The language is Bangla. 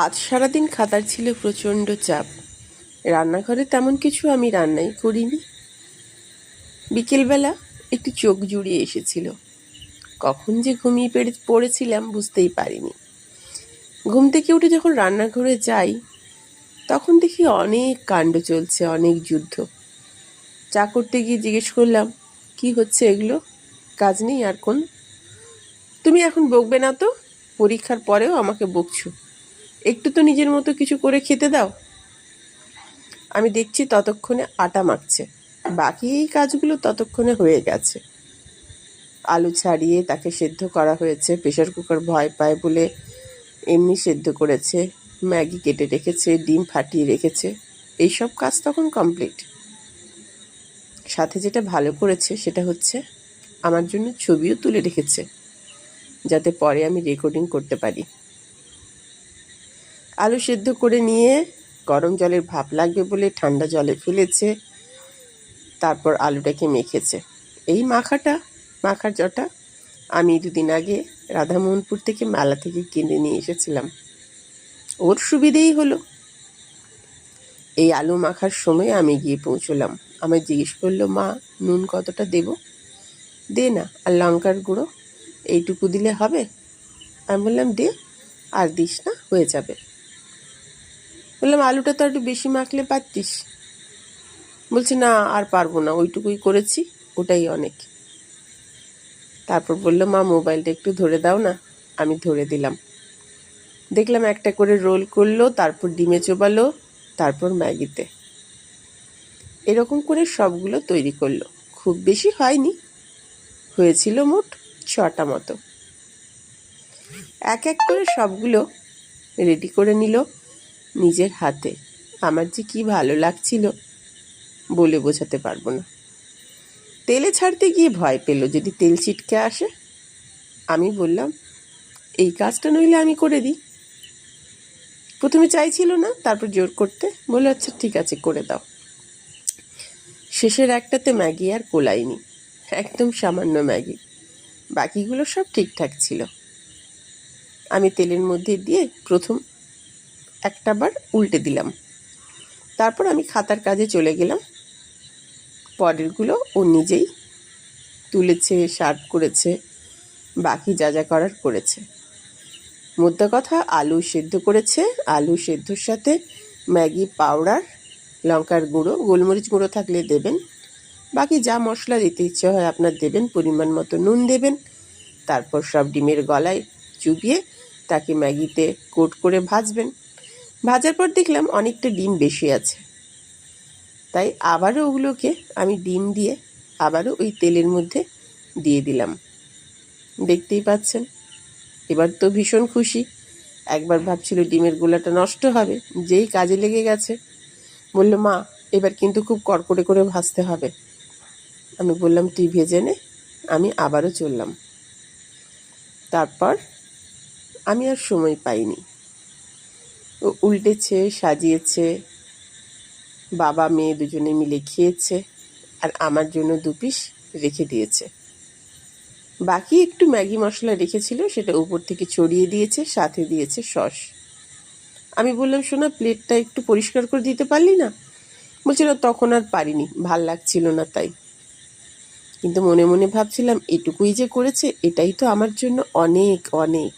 আজ সারাদিন খাতার ছিল প্রচণ্ড চাপ। রান্নাঘরে তেমন কিছু আমি রান্নাই করিনি। বিকেলবেলা একটু চোখ জুড়িয়ে এসেছিল। কখন যে ঘুমিয়ে পড়েছিলাম বুঝতেই পারিনি। ঘুম থেকে উঠে যখন রান্নাঘরে যাই তখন দেখি অনেক কাণ্ড চলছে, অনেক যুদ্ধ। চা করতে গিয়ে জিজ্ঞেস করলাম, কি হচ্ছে এগুলো? কাজ নেই আর কোন? তুমি এখন বকবে না তো? পরীক্ষার পরেও আমাকে বকছো। একটু তো নিজের মতো কিছু করে খেতে দাও। আমি দেখছি ততক্ষণে আটা মাখছে, বাকি এই কাজগুলো ততক্ষণে হয়ে গেছে। আলু ছাড়িয়ে তাকে সেদ্ধ করা হয়েছে, প্রেশার কুকার ভয় পায় বলে এমনি সেদ্ধ করেছে। ম্যাগি কেটে রেখেছে, ডিম ফাটিয়ে রেখেছে। এইসব কাজ তখন কমপ্লিট। সাথে যেটা ভালো করেছে সেটা হচ্ছে আমার জন্য ছবিও তুলে রেখেছে, যাতে পরে আমি রেকর্ডিং করতে পারি। আলু সেদ্ধ করে নিয়ে গরম জলের ভাপ লাগবে বলে ঠান্ডা জলে ফেলেছে, তারপর আলুটাকে মেখেছে। এই মাখার জটা আমি 2 দিন আগে রাধামোহনপুর থেকে মেলা থেকে কিনে নিয়ে এসেছিলাম। ওর সুবিধেই হলো। এই আলু মাখার সময় আমি গিয়ে পৌঁছলাম। আমায় জিজ্ঞেস করলো, মা নুন কতটা দেব? দে না, আর লঙ্কার গুঁড়ো এইটুকু দিলে হবে? আমি বললাম দে, আর দিস না, হয়ে যাবে। বললাম আলুটা তো একটু বেশি মাখলে পারতিস। বলছি না, আর পারবো না, ওইটুকুই করেছি, ওটাই অনেক। তারপর বললো, মা মোবাইলটা একটু ধরে দাও না। আমি ধরে দিলাম। দেখলাম একটা করে রোল করলো, তারপর ডিমে চোবালো, তারপর ম্যাগিতে। এরকম করে সবগুলো তৈরি করলো। খুব বেশি হয়নি, হয়েছিল মোট 6টা মতো। এক এক করে সবগুলো রেডি করে নিল নিজের হাতে। আমার যে কি ভালো লাগছিল বলে বোঝাতে পারবো না। তেলে ছাড়তে গিয়ে ভয় পেল যদি তেল ছিটকে আসে। আমি বললাম, এই কাজটা নইলে আমি করে দিই। প্রথমে চাইছিল না, তারপর জোর করতে বলে, আচ্ছা ঠিক আছে করে দাও। শেষের একটাতে ম্যাগি আর কোলাইনি, একদম সামান্য ম্যাগি। বাকিগুলো সব ঠিকঠাক ছিল। আমি তেলের মধ্যে দিয়ে প্রথম একটাবার উল্টে দিলাম। তারপর আমি খাতার কাজে চলে গেলাম। পরেরগুলো ও নিজেই তুলেছে, সার্ভ করেছে, বাকি যা যা করার করেছে। মোদ্দা কথা, আলু সেদ্ধ করেছে। আলু সেদ্ধর সাথে ম্যাগি পাউডার, লঙ্কার গুঁড়ো, গোলমরিচ গুঁড়ো থাকলে দেবেন, বাকি যা মশলা দিতে ইচ্ছে হয় আপনার দেবেন, পরিমাণ মতো নুন দেবেন। তারপর সব ডিমের গলায় চুবিয়ে তাকে ম্যাগিতে কোট করে ভাজবেন। ভাজার পর দেখলাম অনেকটা ডিম বেশি আছে, তাই আবারও ওগুলোকে আমি ডিম দিয়ে আবারও ওই তেলের মধ্যে দিয়ে দিলাম। দেখতেই পাচ্ছেন, এবার তো ভীষণ খুশি। একবার ভাবছিল ডিমের গোলাটা নষ্ট হবে, যেই কাজে লেগে গেছে। বলল, মা এবার কিন্তু খুব কড়কড়ে করে ভাজতে হবে। আমি বললাম, তুই ভেজে নে, আমি আবারও চললাম। তারপর আমি আর সময় পাইনি। ও উল্টেছে, সাজিয়েছে, বাবা মেয়ে দুজনে মিলে খেয়েছে, আর আমার জন্য 2 পিস রেখে দিয়েছে। বাকি একটু ম্যাগি মশলা রেখেছিল, সেটা উপর থেকে ছড়িয়ে দিয়েছে, সাথে দিয়েছে সস। আমি বললাম, শোনা প্লেটটা একটু পরিষ্কার করে দিতে পারলি না? বলছিল, তখন আর পারিনি, ভাল লাগছিল না তাই। কিন্তু মনে মনে ভাবছিলাম, এটুকুই যে করেছে, এটাই তো আমার জন্য অনেক অনেক।